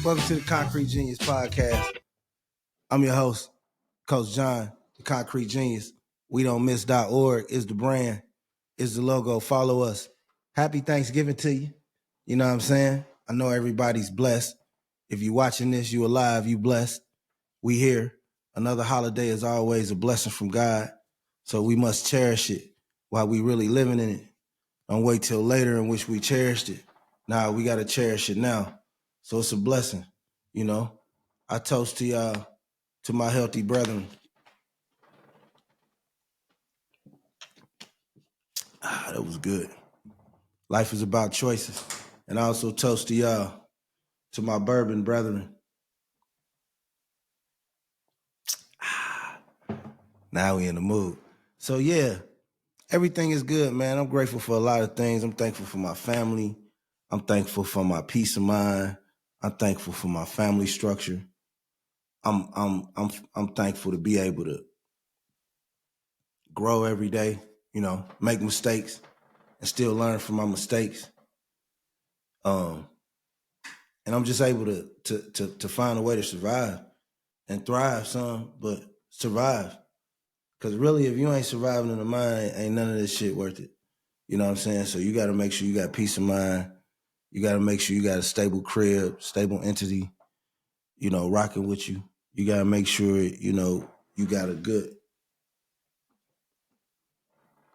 Welcome to the Concrete Genius Podcast. I'm your host, Coach John, the Concrete Genius. WeDon'tMiss.org is the brand, is the logo. Follow us. Happy Thanksgiving to you. You know what I'm saying? I know everybody's blessed. If you're watching this, you alive, you blessed. We here. Another holiday is always a blessing from God. So we must cherish it while we really living in it. Don't wait till later in which we cherished it. Nah, we got to cherish it now. So it's a blessing, you know. I toast to y'all, to my healthy brethren. That was good. Life is about choices. And I also toast to y'all, to my bourbon brethren. Now we in the mood. So yeah, everything is good, man. I'm grateful for a lot of things. I'm thankful for my family. I'm thankful for my peace of mind. I'm thankful for my family structure. I'm thankful to be able to grow every day, you know, make mistakes and still learn from my mistakes. And I'm just able to find a way to survive and thrive some, but survive. Because really, if you ain't surviving in the mind, ain't none of this shit worth it. You know what I'm saying? So you got to make sure you got peace of mind. You got to make sure you got a stable crib, stable entity, you know, rocking with you. You got to make sure, you know, you got a good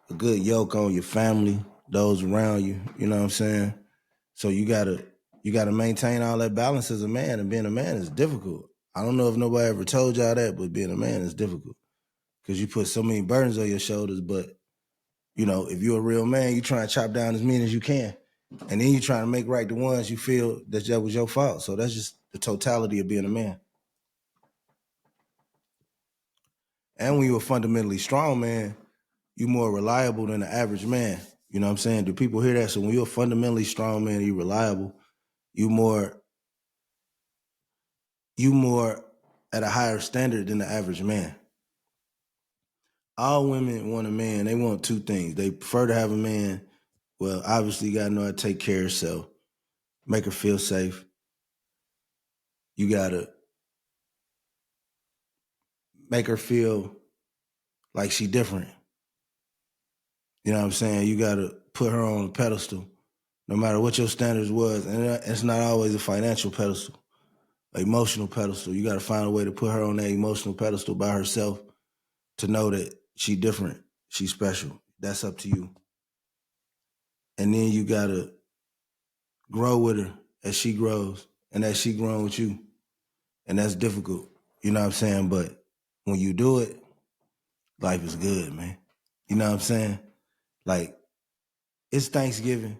yoke on your family, those around you. You know what I'm saying? So you gotta maintain all that balance as a man, and being a man is difficult. I don't know if nobody ever told y'all that, but being a man is difficult because you put so many burdens on your shoulders. But you know, if you're a real man, you try to chop down as many as you can, and then you try to make right the ones you feel that was your fault. So that's just the totality of being a man. And when you're a fundamentally strong man, you're more reliable than the average man. You know what I'm saying? Do people hear that? So when you're a fundamentally strong man, you're reliable. You more at a higher standard than the average man. All women want a man. They want two things. They prefer to have a man. Well, obviously, you got to know how to take care of herself, make her feel safe. You got to make her feel like she different. You know what I'm saying? You got to put her on a pedestal, no matter what your standards was. And it's not always a financial pedestal, an emotional pedestal. You got to find a way to put her on that emotional pedestal by herself to know that she different, she's special. That's up to you. And then you got to grow with her as she grows and as she grown with you. And that's difficult, you know what I'm saying? But when you do it, life is good, man. You know what I'm saying? Like, it's Thanksgiving.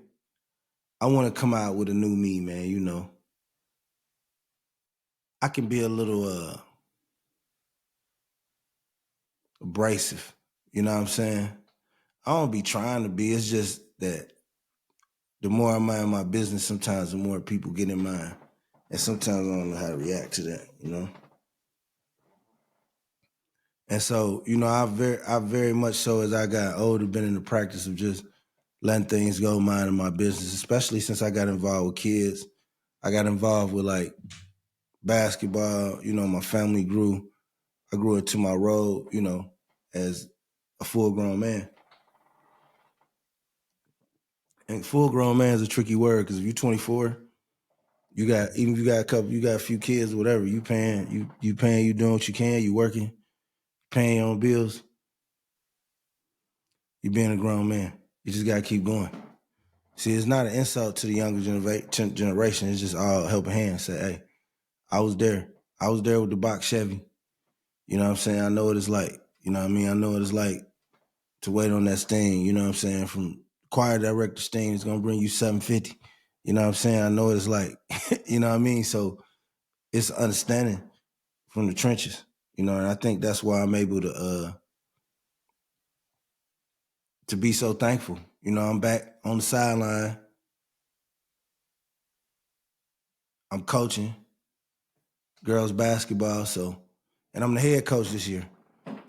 I want to come out with a new me, man, you know. I can be a little abrasive, you know what I'm saying? I don't be trying to be. It's just that the more I mind my business, sometimes the more people get in mine. And sometimes I don't know how to react to that, you know? And so, you know, I very much so as I got older, been in the practice of just letting things go, minding my business, especially since I got involved with kids. I got involved with like basketball, you know, my family grew. I grew into my role, you know, as a full grown man. And full grown man is a tricky word because if you're 24, you got a few kids, whatever, you paying, you doing what you can, you working, paying your own bills. You being a grown man. You just gotta keep going. See, it's not an insult to the younger generation. It's just all helping hands. Say, hey, I was there. I was there with the box Chevy. You know what I'm saying? I know what it's like. You know what I mean? I know what it's like to wait on that Sting. You know what I'm saying? From choir director Sting, it's gonna bring you $750. You know what I'm saying? I know what it's like. You know what I mean? So it's understanding from the trenches. You know, and I think that's why I'm able to be so thankful. You know, I'm back on the sideline. I'm coaching girls basketball, and I'm the head coach this year.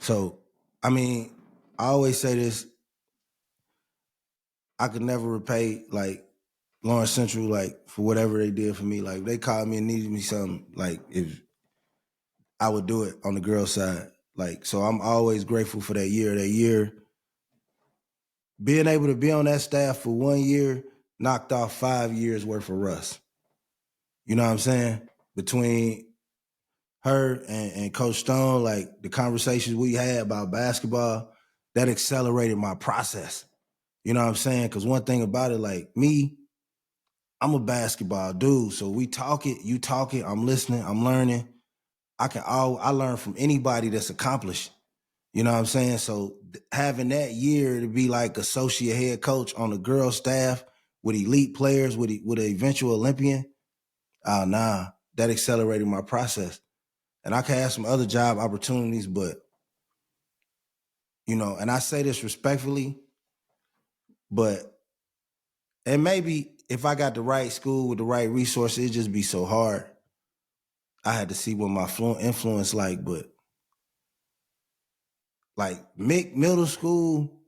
So, I mean, I always say this, I could never repay like Lawrence Central, like, for whatever they did for me. Like, if they called me and needed me something, like, if I would do it on the girl side. Like, so I'm always grateful for that year. That year, being able to be on that staff for 1 year knocked off 5 years worth of rust. You know what I'm saying? Between her and Coach Stone, like the conversations we had about basketball, that accelerated my process. You know what I'm saying? Because one thing about it, like me, I'm a basketball dude. So we talk it, you talk it, I'm listening, I'm learning. I learn from anybody that's accomplished. You know what I'm saying? So having that year to be like associate head coach on the girl staff with elite players, with an eventual Olympian, that accelerated my process. And I could have some other job opportunities, but, you know, and I say this respectfully, but, and maybe if I got the right school with the right resources, it'd just be so hard. I had to see what my influence like, but like middle school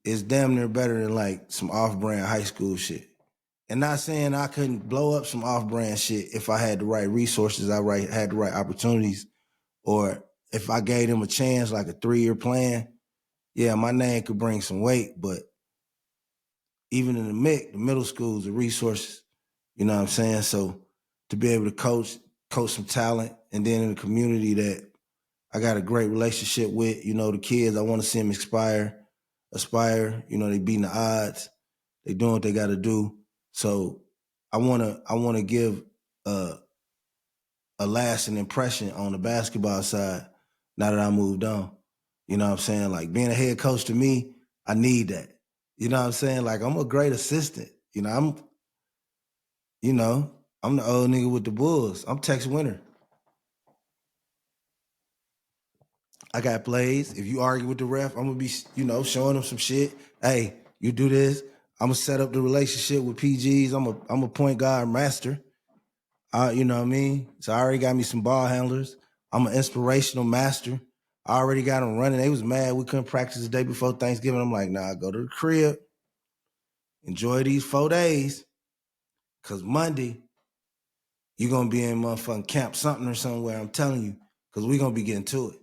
is damn near better than like some off-brand high school shit. And not saying I couldn't blow up some off-brand shit if I had the right resources, had the right opportunities, or if I gave them a chance, like a 3-year plan, yeah, my name could bring some weight. But even in the middle schools, the resources, you know what I'm saying? So to be able to coach some talent, and then in a community that I got a great relationship with, you know, the kids, I want to see them aspire, you know, they beating the odds, they doing what they got to do. So I want to give a lasting impression on the basketball side now that I moved on. You know what I'm saying? Like being a head coach to me, I need that. You know what I'm saying? Like I'm a great assistant. You know, I'm the old nigga with the Bulls. I'm Tex Winter. I got plays. If you argue with the ref, I'm gonna be, you know, showing them some shit. Hey, you do this. I'm gonna set up the relationship with PGs. I'm a point guard master. You know what I mean? So I already got me some ball handlers. I'm an inspirational master. I already got them running. They was mad we couldn't practice the day before Thanksgiving. I'm like, nah, go to the crib. Enjoy these 4 days. Cause Monday, you're gonna be in motherfucking Camp something or somewhere, I'm telling you. Cause we're gonna be getting to it.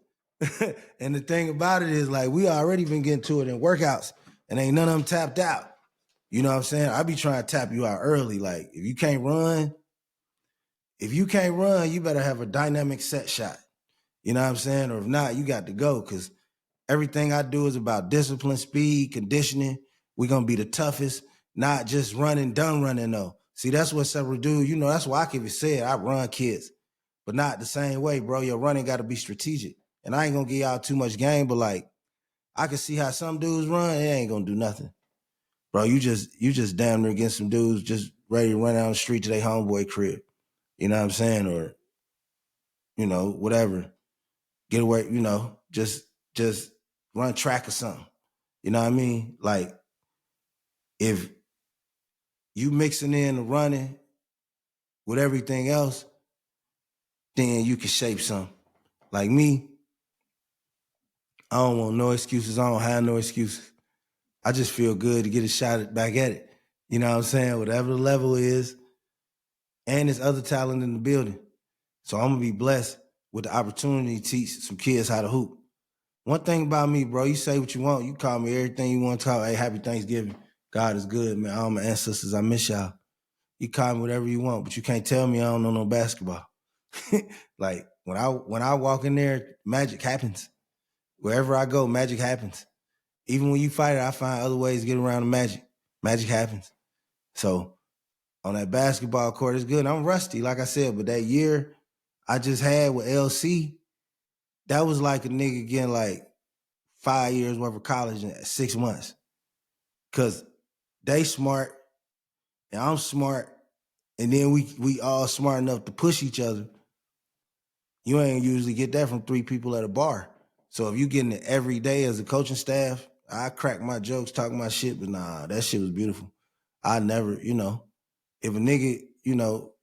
And the thing about it is, like, we already been getting to it in workouts, and ain't none of them tapped out. You know what I'm saying? I be trying to tap you out early. Like, if you can't run, you better have a dynamic set shot. You know what I'm saying? Or if not, you got to go, because everything I do is about discipline, speed, conditioning. We're going to be the toughest, not just done running, though. See, that's what several do. You know, that's why I can even say it. I run kids, but not the same way, bro. Your running got to be strategic. And I ain't going to give y'all too much game, but, like, I can see how some dudes run. It ain't going to do nothing. Bro, you just damn near get some dudes just ready to run down the street to their homeboy crib. You know what I'm saying? Or, you know, whatever. Get away, you know, just run track or something. You know what I mean? Like, if you mixing in the running with everything else, then you can shape something. Like me, I don't want no excuses. I don't have no excuses. I just feel good to get a shot back at it. You know what I'm saying? Whatever the level is, and there's other talent in the building. So I'm gonna be blessed with the opportunity to teach some kids how to hoop. One thing about me, bro, you say what you want. You call me everything you want to talk. Hey, happy Thanksgiving. God is good, man. All my ancestors, I miss y'all. You call me whatever you want, but you can't tell me I don't know no basketball. Like, when I walk in there, magic happens. Wherever I go, magic happens. Even when you fight it, I find other ways to get around the magic. Magic happens. So on that basketball court, it's good. I'm rusty, like I said, but that year I just had with LC, that was like a nigga getting like 5 years worth of college in 6 months. Cause they smart and I'm smart, and then we all smart enough to push each other. You ain't usually get that from 3 people at a bar. So if you getting it every day as a coaching staff, I crack my jokes, talk my shit, but nah, that shit was beautiful. I never, you know, if a nigga, you know,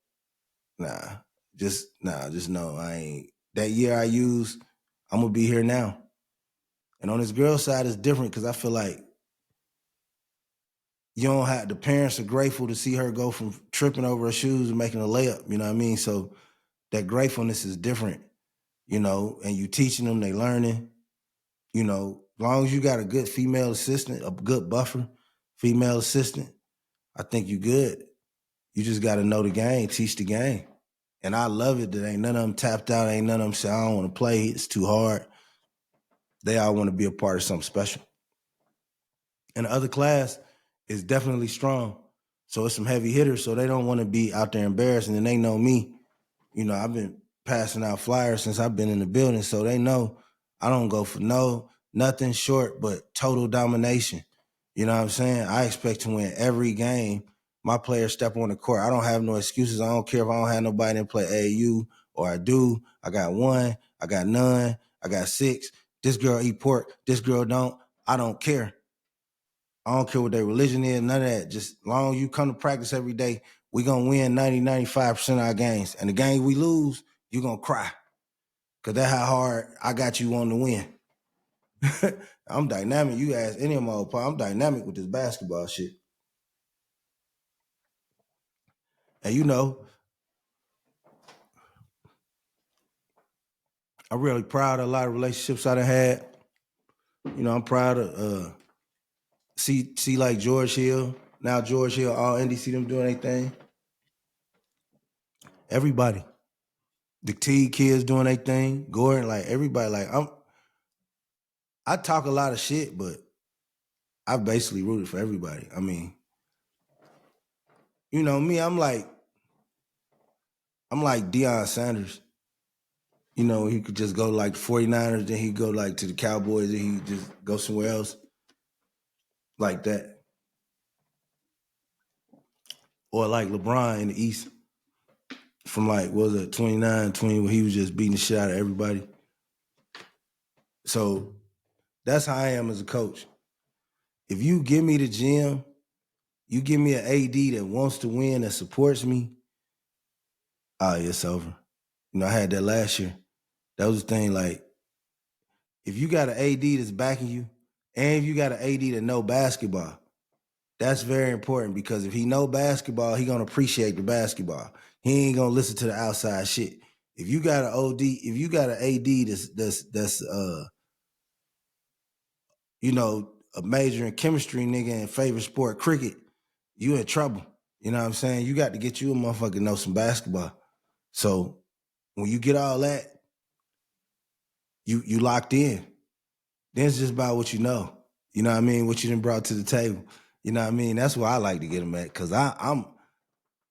just know I ain't. That year I used, I'm gonna be here now. And on this girl side, it's different because I feel like you don't have, the parents are grateful to see her go from tripping over her shoes and making a layup, you know what I mean? So that gratefulness is different, you know, and you teaching them, they learning, you know, as long as you got a good female assistant, a good buffer, female assistant, I think you good. You just got to know the game, teach the game. And I love it that ain't none of them tapped out, ain't none of them say, I don't want to play, it's too hard. They all want to be a part of something special. And the other class is definitely strong. So it's some heavy hitters, so they don't want to be out there embarrassing. And they know me. You know, I've been passing out flyers since I've been in the building, so they know I don't go for nothing short but total domination. You know what I'm saying? I expect to win every game. My players step on the court. I don't have no excuses. I don't care if I don't have nobody to play AAU or I do. I got one, I got none, I got six. This girl eat pork, this girl don't. I don't care. I don't care what their religion is, none of that. Just long as you come to practice every day, we going to win 90, 95% of our games. And the game we lose, you going to cry. Because that's how hard I got you on to win. I'm dynamic. You ask any of my old pal, I'm dynamic with this basketball shit. And you know, I'm really proud of a lot of relationships I done had. You know, I'm proud of see like George Hill. Now George Hill, all Indy, see them doing their thing. Everybody. The T kids doing their thing. Gordon, like everybody, like I talk a lot of shit, but I basically rooted for everybody. I mean, you know, me, I'm like Deion Sanders. You know, he could just go like 49ers, then he'd go like to the Cowboys, then he'd just go somewhere else. Like that. Or like LeBron in the East. From like, what was it, 29, 20, where he was just beating the shit out of everybody. So that's how I am as a coach. If you give me the gym, you give me an AD that wants to win, that supports me, it's over. You know, I had that last year. That was the thing, like, if you got an AD that's backing you, and if you got an AD that know basketball, that's very important because if he know basketball, he gonna appreciate the basketball. He ain't gonna listen to the outside shit. If you got an OD, if you got an AD that's you know, a major in chemistry nigga and favorite sport cricket, you in trouble. You know what I'm saying? You got to get you a motherfucker know some basketball. So when you get all that, you locked in. Then it's just about what you know. You know what I mean? What you done brought to the table. You know what I mean? That's where I like to get them at because I'm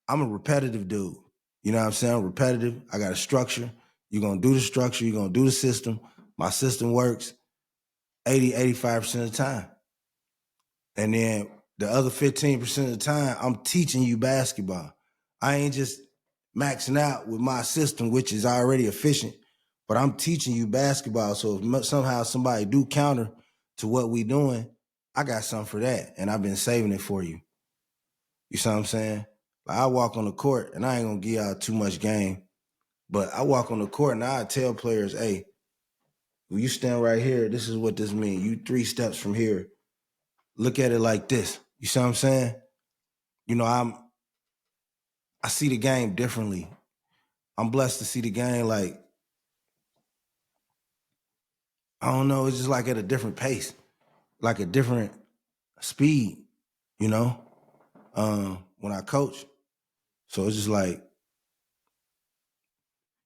a repetitive dude. You know what I'm saying? I'm repetitive. I got a structure. You're going to do the structure. You're going to do the system. My system works 80, 85% of the time. And then the other 15% of the time, I'm teaching you basketball. I ain't just maxing out with my system, which is already efficient, but I'm teaching you basketball. So if somehow somebody do counter to what we doing, I got something for that. And I've been saving it for you. You see what I'm saying? Like I walk on the court and I ain't gonna give out too much game, but I walk on the court and I tell players, hey, when you stand right here, this is what this means. You 3 steps from here. Look at it like this. You see what I'm saying? You know, I see the game differently. I'm blessed to see the game like, I don't know, it's just like at a different pace, like a different speed, you know, when I coach. So it's just like,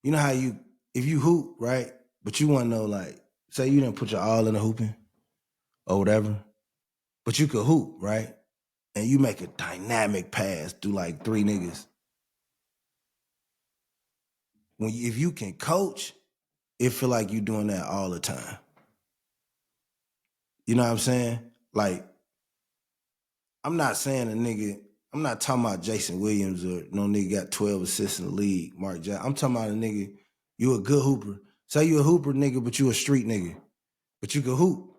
you know how if you hoop, right? But you want to know, like, say you didn't put your all in the hooping or whatever, but you could hoop, right? And you make a dynamic pass through like 3 niggas. If you can coach, it feel like you doing that all the time. You know what I'm saying? Like, I'm not saying I'm not talking about Jason Williams or no nigga got 12 assists in the league, Mark Jackson. I'm talking about a nigga, you a good hooper. Say you a hooper nigga, but you a street nigga. But you can hoop.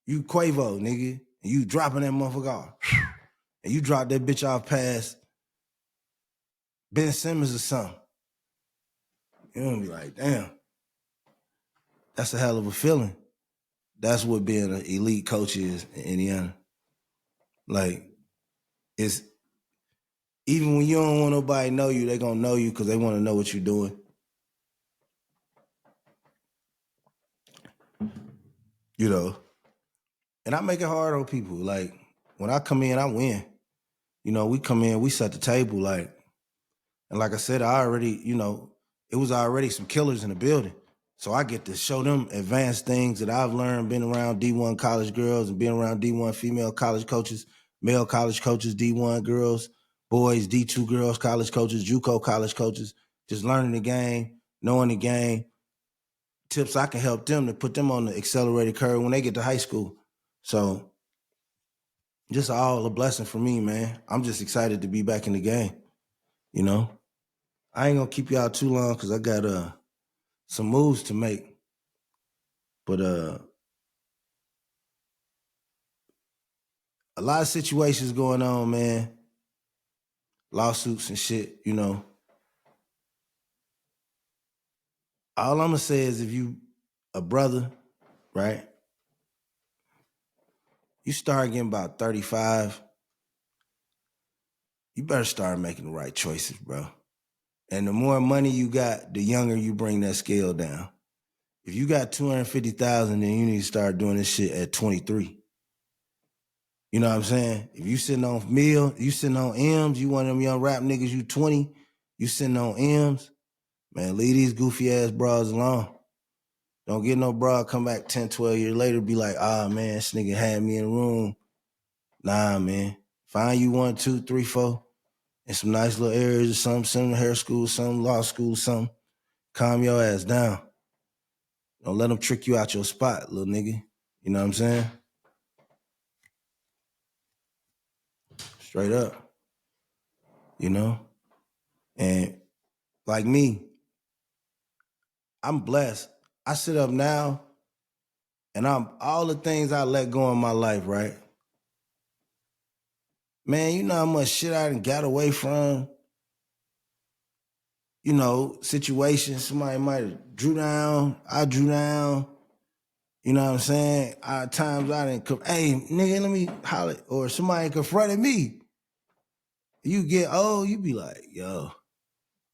You Quavo, nigga. And you dropping that motherfucker off. And you drop that bitch off past Ben Simmons or something. You gonna be like, damn. That's a hell of a feeling. That's what being an elite coach is in Indiana. Like, it's even when you don't want nobody to know you, they gonna know you because they want to know what you're doing. You know, and I make it hard on people. Like when I come in, I win. You know, we come in, we set the table. Like, and like I said, I already, you know, it was already some killers in the building. So I get to show them advanced things that I've learned, been around D1 college girls and being around D1 female college coaches, male college coaches, D1 girls, boys, D2 girls, college coaches, JUCO college coaches, just learning the game, knowing the game, tips I can help them to put them on the accelerated curve when they get to high school. So just all a blessing for me, man. I'm just excited to be back in the game, you know. I ain't gonna keep y'all too long because I got some moves to make. But a lot of situations going on, man. Lawsuits and shit, you know. All I'm gonna say is if you a brother, right? You start getting about 35, you better start making the right choices, bro. And the more money you got, the younger you bring that scale down. If you got 250,000, then you need to start doing this shit at 23. You know what I'm saying? If you sitting on meal, you sitting on M's, you one of them young rap niggas, you 20, you sitting on M's, man, leave these goofy ass bras alone. Don't get no bra, come back 10, 12 years later, be like, man, this nigga had me in the room. Nah, man. Find you 1, 2, 3, 4, in some nice little areas or something, send them to hair school, some law school, something. Calm your ass down. Don't let them trick you out your spot, little nigga. You know what I'm saying? Straight up. You know? And like me, I'm blessed. I sit up now and I'm all the things I let go in my life, right? Man, you know how much shit I done got away from, you know, situations. Somebody might have drew down, I drew down. You know what I'm saying? Times I didn't come, hey, nigga, let me holler. Or somebody confronted me. You get old, you be like, yo,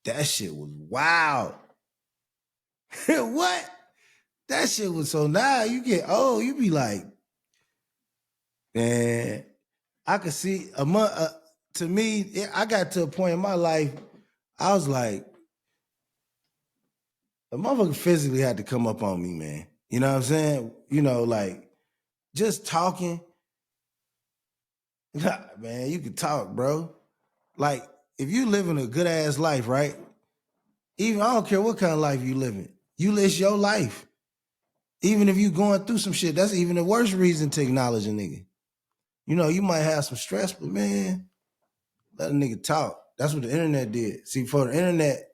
that shit was wild. What? That shit was so now you get old, you be like, man, I could see a month. To me, I got to a point in my life, I was like, a motherfucker physically had to come up on me, man. You know what I'm saying? You know, like just talking, man, you can talk, bro. Like if you living a good ass life, right? Even I don't care what kind of life you living, you live your life. Even if you going through some shit, that's even the worst reason to acknowledge a nigga. You know, you might have some stress, but man, let a nigga talk. That's what the internet did. See, for the internet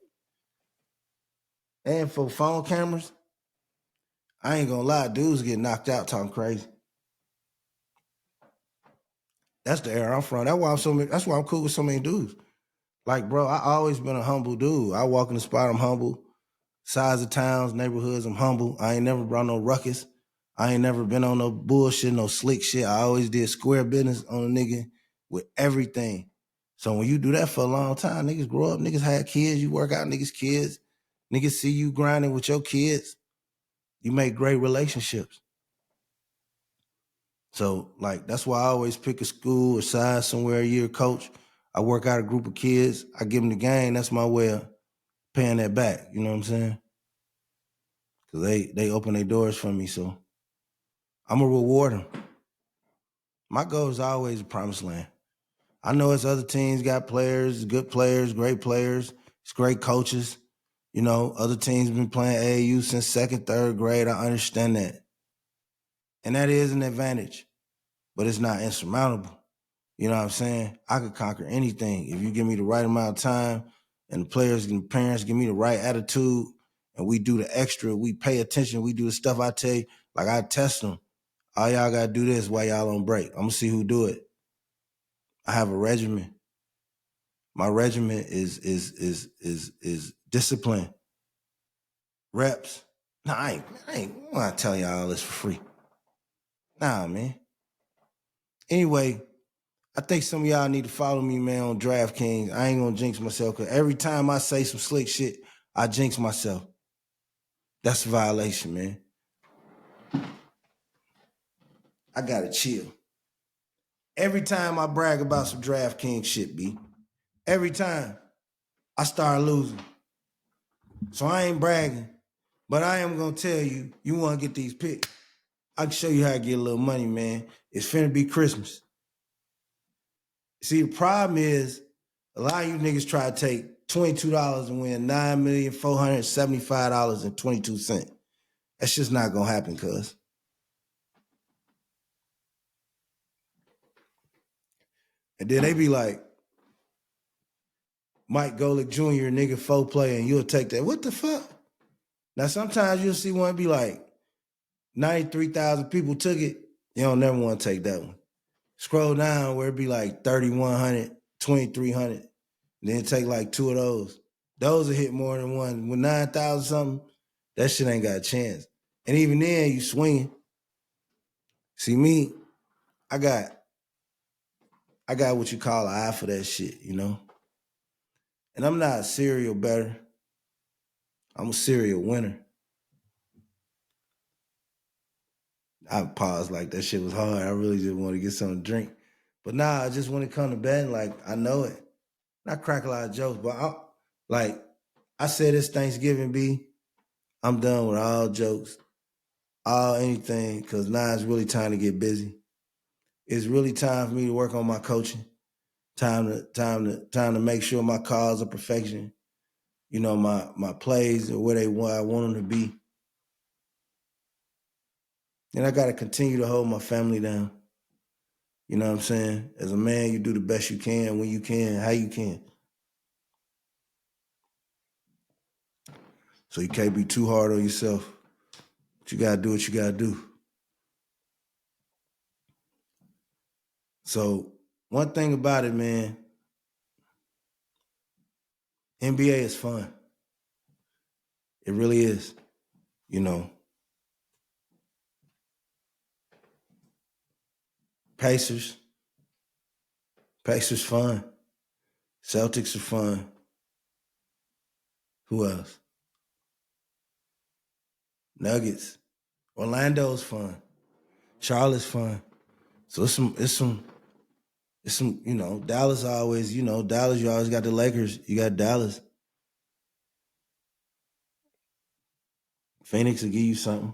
and for phone cameras, I ain't gonna lie, dudes get knocked out talking crazy. That's the era I'm from. That's why I'm cool with so many dudes. Like, bro, I always been a humble dude. I walk in the spot, I'm humble. Size of towns, neighborhoods, I'm humble. I ain't never brought no ruckus. I ain't never been on no bullshit, no slick shit. I always did square business on a nigga with everything. So when you do that for a long time, niggas grow up, niggas have kids, you work out niggas' kids, niggas see you grinding with your kids, you make great relationships. So, like, that's why I always pick a school or size somewhere a year coach. I work out a group of kids, I give them the game. That's my way of paying that back. You know what I'm saying? Because they open their doors for me, so I'm going to reward them. My goal is always the promised land. I know it's other teams got players, good players, great players. It's great coaches. You know, other teams been playing AAU since second, third grade. I understand that. And that is an advantage, but it's not insurmountable. You know what I'm saying? I could conquer anything if you give me the right amount of time and the players and the parents give me the right attitude and we do the extra, we pay attention, we do the stuff I tell you, like I test them. All y'all gotta do this while y'all on break. I'm gonna see who do it. I have a regimen. My regimen is discipline. Reps. Nah, I ain't wanna tell y'all all this for free. Nah, man. Anyway, I think some of y'all need to follow me, man, on DraftKings. I ain't gonna jinx myself because every time I say some slick shit, I jinx myself. That's a violation, man. I gotta chill. Every time I brag about some DraftKings shit, B, every time I start losing. So I ain't bragging, but I am gonna tell you, you wanna get these picks. I can show you how to get a little money, man. It's finna be Christmas. See, the problem is a lot of you niggas try to take $22 and win $9,475.22. That's just not gonna happen, cuz. And then they be like, Mike Golick Jr., nigga, 4 player, and you'll take that. What the fuck? Now, sometimes you'll see one be like, 93,000 people took it. You don't never want to take that one. Scroll down where it be like 3,100, 2,300. Then take like 2 of those. Those will hit more than one. With 9,000 something, that shit ain't got a chance. And even then, you swinging. See me, I got what you call an eye for that shit, you know? And I'm not a serial bettor. I'm a serial winner. I paused like that shit was hard. I really just want to get something to drink. But nah, just when it come to betting, like, I know it. Not crack a lot of jokes, but I said this Thanksgiving, B, I'm done with all jokes, all anything, because now it's really time to get busy. It's really time for me to work on my coaching. Time to make sure my calls are perfection. You know, my plays are where I want them to be. And I got to continue to hold my family down. You know what I'm saying? As a man, you do the best you can, when you can, how you can. So you can't be too hard on yourself. But you got to do what you got to do. So one thing about it, man, NBA is fun. It really is, you know. Pacers fun. Celtics are fun. Who else? Nuggets. Orlando's fun. Charlotte's fun. So it's some, you know, Dallas always, you know, Dallas, you always got the Lakers. You got Dallas. Phoenix will give you something.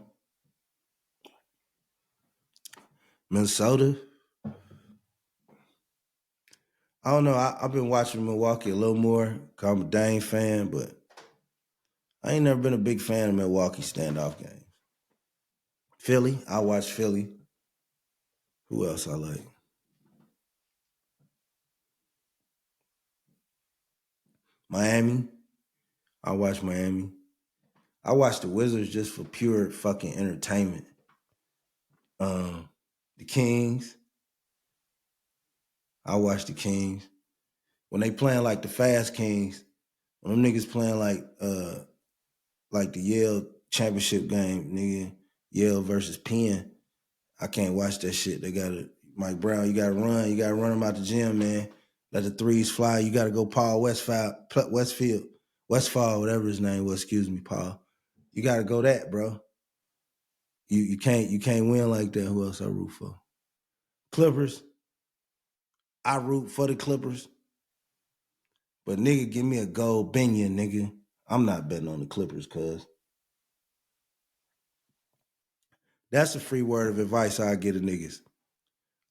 Minnesota. I don't know. I've been watching Milwaukee a little more because I'm a Dame fan, but I ain't never been a big fan of Milwaukee standoff games. Philly. I watch Philly. Who else I like? Miami. I watch Miami. I watch the Wizards just for pure fucking entertainment. The Kings. I watch the Kings. When they playing like the Fast Kings, when them niggas playing like the Yale championship game, nigga, Yale versus Penn, I can't watch that shit. They got to, Mike Brown, you got to run them out the gym, man. Let the threes fly. You got to go Paul Westphal, whatever his name was, excuse me, Paul. You got to go that, bro. You can't win like that. Who else I root for? Clippers. I root for the Clippers. But nigga, give me a gold Binion, nigga. I'm not betting on the Clippers, cuz. That's a free word of advice I get to niggas.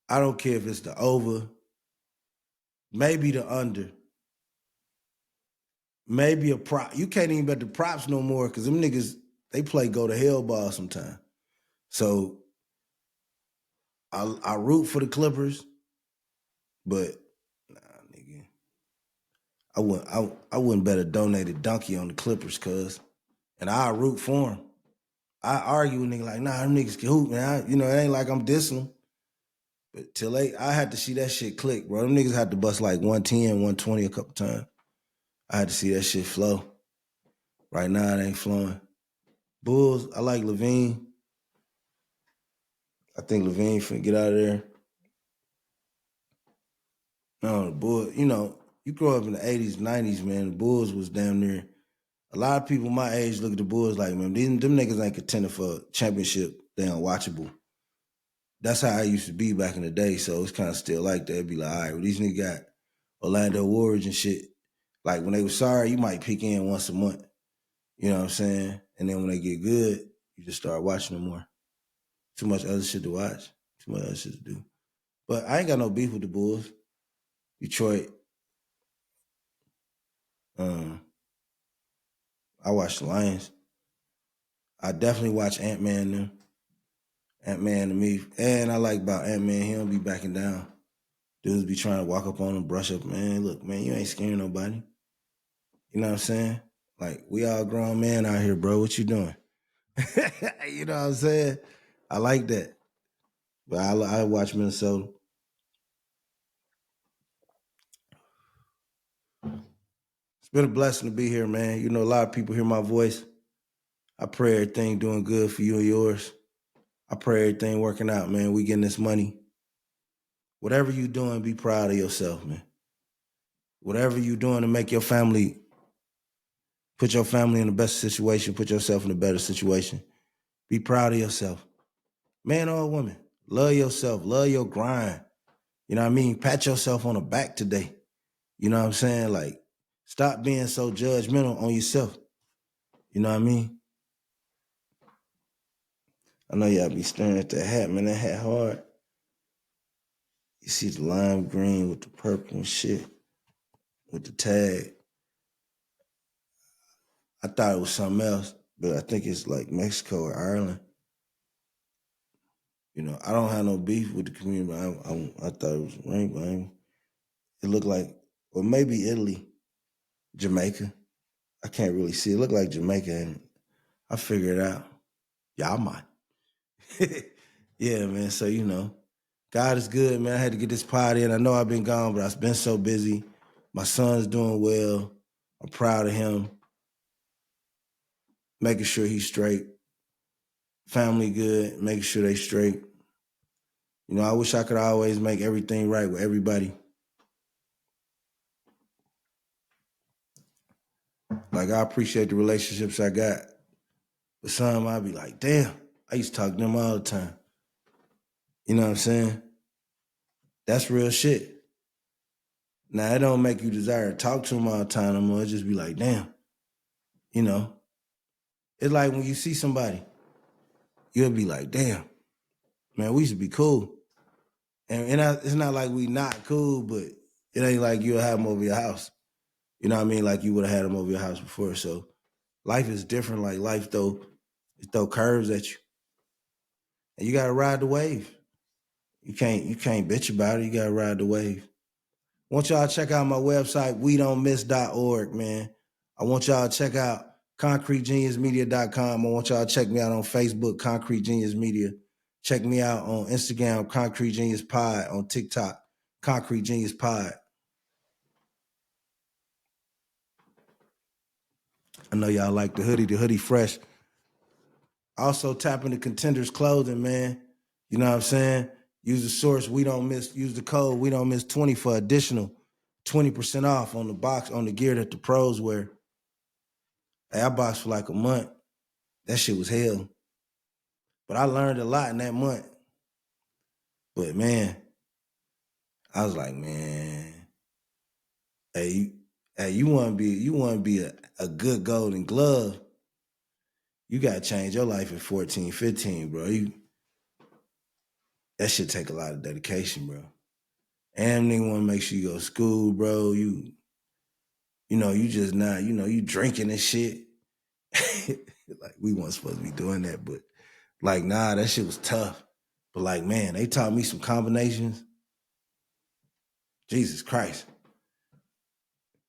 I don't care if it's the over, maybe the under, maybe a prop. You can't even bet the props no more because them niggas, they play go to hell ball sometime. So I root for the Clippers, but nah, nigga. I wouldn't bet a donated donkey on the Clippers, cuz. And I root for them. I argue with niggas like, nah, them niggas can hoop, man. You know, it ain't like I'm dissing them. But I had to see that shit click, bro. Them niggas had to bust like 110, 120 a couple times. I had to see that shit flow. Right now, it ain't flowing. Bulls, I like Levine. I think Levine finna get out of there. No, the Bulls, you grow up in the 80s, 90s, man, the Bulls was damn near. A lot of people my age look at the Bulls like, man, them niggas ain't contending for a championship. They unwatchable. That's how I used to be back in the day, so it's kind of still like that. It'd be like, all right, well, these niggas got Orlando Warriors and shit. Like, when they were sorry, you might peek in once a month. You know what I'm saying? And then when they get good, you just start watching them more. Too much other shit to watch. Too much other shit to do. But I ain't got no beef with the Bulls. Detroit. I watch the Lions. I definitely watch Ant-Man and them. Ant-Man to me. And I like about Ant-Man, he don't be backing down. Dudes be trying to walk up on him, brush up. Man, look, man, you ain't scaring nobody. You know what I'm saying? Like, we all grown men out here, bro. What you doing? You know what I'm saying? I like that. But I watch Minnesota. It's been a blessing to be here, man. You know, a lot of people hear my voice. I pray everything doing good for you and yours. I pray everything working out, man. We getting this money. Whatever you doing, be proud of yourself, man. Whatever you doing to make your family, put your family in the best situation, put yourself in a better situation. Be proud of yourself. Man or woman, love yourself, love your grind. You know what I mean? Pat yourself on the back today. You know what I'm saying? Like, stop being so judgmental on yourself. You know what I mean? I know y'all be staring at that hat, man. That hat hard. You see the lime green with the purple and shit, with the tag. I thought it was something else, but I think it's like Mexico or Ireland. You know, I don't have no beef with the community, but I thought it was rainbow. It looked like, or maybe Italy, Jamaica. I can't really see. It looked like Jamaica, and I figured it out. Y'all might. Yeah, man. So, God is good, man. I had to get this pod in. I know I've been gone, but I've been so busy. My son's doing well. I'm proud of him. Making sure he's straight. Family good, making sure they straight. I wish I could always make everything right with everybody. Like, I appreciate the relationships I got. But some I'd be like, damn, I used to talk to them all the time. You know what I'm saying? That's real shit. Now, it don't make you desire to talk to them all the time no more. It just be like, damn. It's like when you see somebody, you'll be like, damn, man, we used to be cool. And it's not like we not cool, but it ain't like you'll have them over your house. You know what I mean? Like you would have had them over your house before. So life is different. Like life it throw curves at you. And you gotta ride the wave. You can't bitch about it. You gotta ride the wave. I want y'all to check out my website, wedon'tmiss.org, man. I want y'all to check out concretegeniusmedia.com. I want y'all to check me out on Facebook, Concrete Genius Media. Check me out on Instagram, Concrete Genius Pod, on TikTok, Concrete Genius Pod. I know y'all like the hoodie fresh. Also tap into Contenders Clothing, man. You know what I'm saying? Use the source, use the code, we don't miss 20 for additional 20% off on the box, on the gear that the pros wear. Hey, I boxed for like a month. That shit was hell. But I learned a lot in that month. But man, I was like, man, hey, you want to be a good Golden Glove, you got to change your life at 14, 15, bro. That shit take a lot of dedication, bro. And they want to make sure you go to school, bro. You just not, you drinking and shit. Like, we weren't supposed to be doing that, but like, nah, that shit was tough. But like, man, they taught me some combinations. Jesus Christ.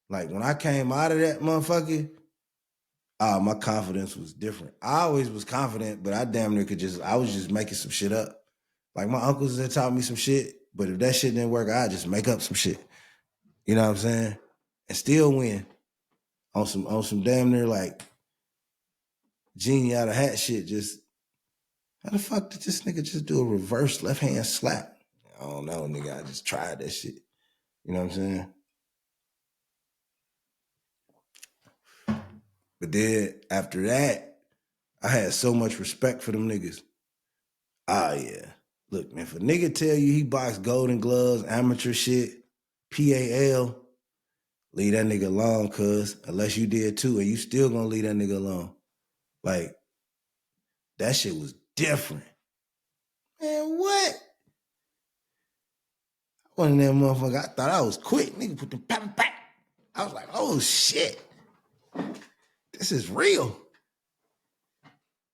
Like, when I came out of that motherfucker, my confidence was different. I always was confident, but I damn near I was just making some shit up. Like, my uncles that taught me some shit, but if that shit didn't work, I'd just make up some shit. You know what I'm saying? And still win on some damn near like genie out of hat shit. Just, how the fuck did this nigga just do a reverse left hand slap? I don't know, nigga. I just tried that shit. You know what I'm saying? But then after that, I had so much respect for them niggas. Ah, yeah. Look, man, if a nigga tell you he boxed Golden Gloves, amateur shit, PAL, leave that nigga alone, cuz, unless you did too, and you still gonna leave that nigga alone. Like, that shit was different. Man, what? One of them motherfuckers, I thought I was quick. Nigga put them pat. I was like, oh shit. This is real.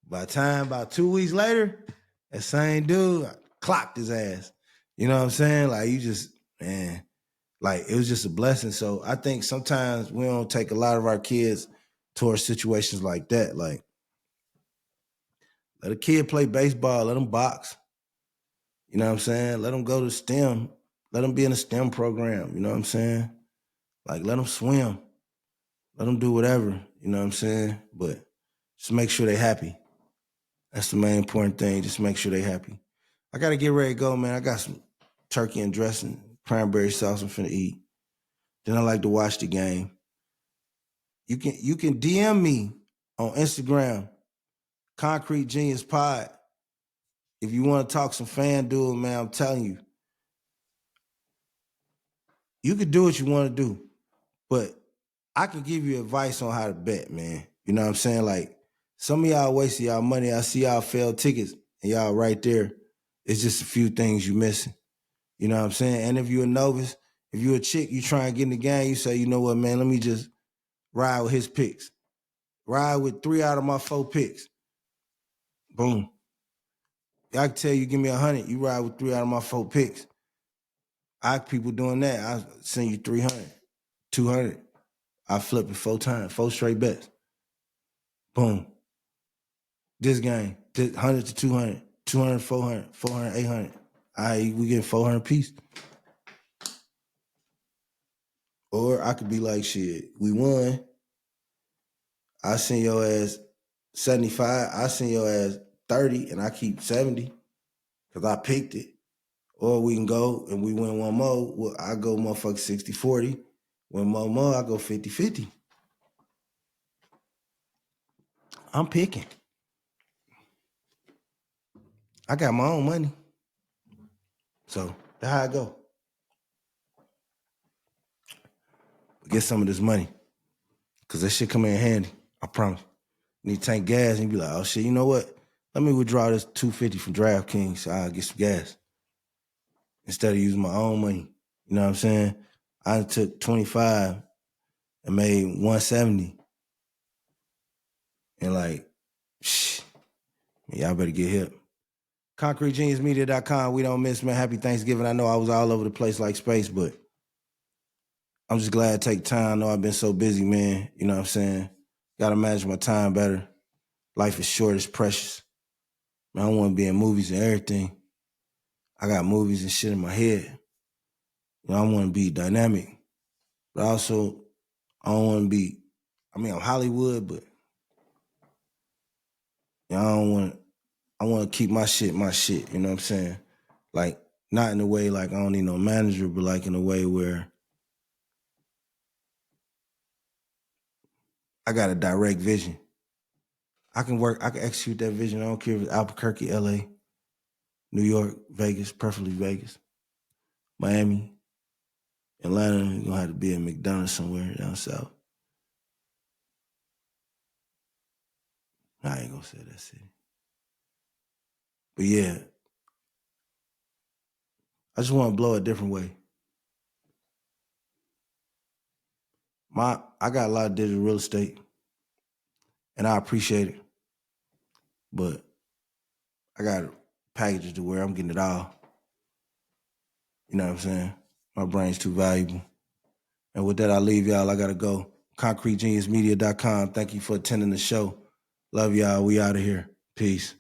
By the time, about 2 weeks later, that same dude, I clocked his ass. You know what I'm saying? Like, you just, man, like, it was just a blessing. So I think sometimes we don't take a lot of our kids towards situations like that. Like, let a kid play baseball, let them box. You know what I'm saying? Let them go to STEM. Let them be in a STEM program. You know what I'm saying? Like, let them swim. Let them do whatever. You know what I'm saying? But just make sure they're happy. That's the main important thing. Just make sure they're happy. I got to get ready to go, man. I got some turkey and dressing, cranberry sauce I'm finna eat. Then I like to watch the game. You can DM me on Instagram, Concrete Genius Pod. If you want to talk some FanDuel, man, I'm telling you, you can do what you want to do, but I can give you advice on how to bet, man. You know what I'm saying? Like, some of y'all wasting y'all money. I see y'all failed tickets, and y'all right there. It's just a few things you missing. You know what I'm saying? And if you're a novice, if you're a chick, you try and get in the game, you say, you know what, man, let me just ride with his picks. Ride with 3 out of my 4 picks. Boom. I can tell you, give me 100, you ride with 3 out of my 4 picks. I people doing that, I send you 300, 200. I flip it 4 times, 4 straight bets. Boom. This game, 100 to 200, 200, 400, 400, 800. All right, we getting 400 piece. Or I could be like, shit, we won. I send your ass 75. I send your ass 30 and I keep 70 because I picked it. Or we can go and we win one more. Well, I go motherfucker 60-40. Win one more, I go 50-50. I'm picking. I got my own money. So that's how I go. Get some of this money. Because that shit come in handy. I promise. You need to tank gas and you be like, oh shit, you know what? Let me withdraw this $250 from DraftKings so I'll get some gas. Instead of using my own money. You know what I'm saying? I took 25 and made 170. And like, shh, y'all better get hip. ConcreteGeniusMedia.com. We don't miss, man. Happy Thanksgiving. I know I was all over the place like space, but I'm just glad to take time. I know I've been so busy, man. You know what I'm saying? Got to manage my time better. Life is short, it's precious. Man, I want to be in movies and everything. I got movies and shit in my head. You know, I want to be dynamic. But also, I don't want to be, I'm Hollywood, but you know, I want to keep my shit, you know what I'm saying? Like, not in a way like I don't need no manager, but like in a way where I got a direct vision. I can execute that vision. I don't care if it's Albuquerque, LA, New York, Vegas, preferably Vegas, Miami, Atlanta. You're gonna have to be at McDonald's somewhere down south. I ain't gonna say that city. But yeah, I just want to blow a different way. I got a lot of digital real estate, and I appreciate it. But I got packages to where I'm getting it all. You know what I'm saying? My brain's too valuable. And with that, I leave y'all. I gotta go. ConcreteGeniusMedia.com. Thank you for attending the show. Love y'all. We out of here. Peace.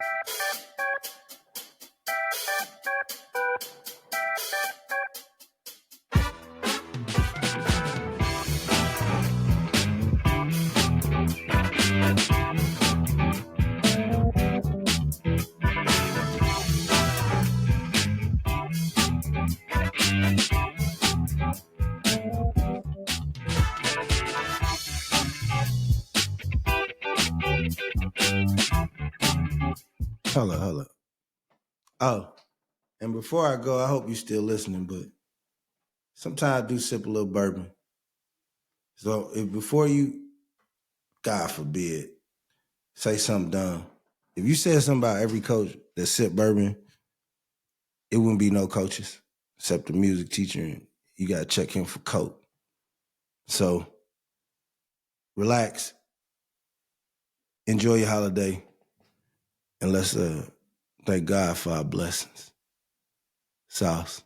Hold up. Oh, and before I go, I hope you're still listening, but sometimes I do sip a little bourbon. So if before you, God forbid, say something dumb, if you said something about every coach that sip bourbon, it wouldn't be no coaches except the music teacher, and you got to check him for coke. So relax, enjoy your holiday, and let's thank God for our blessings. Sauce.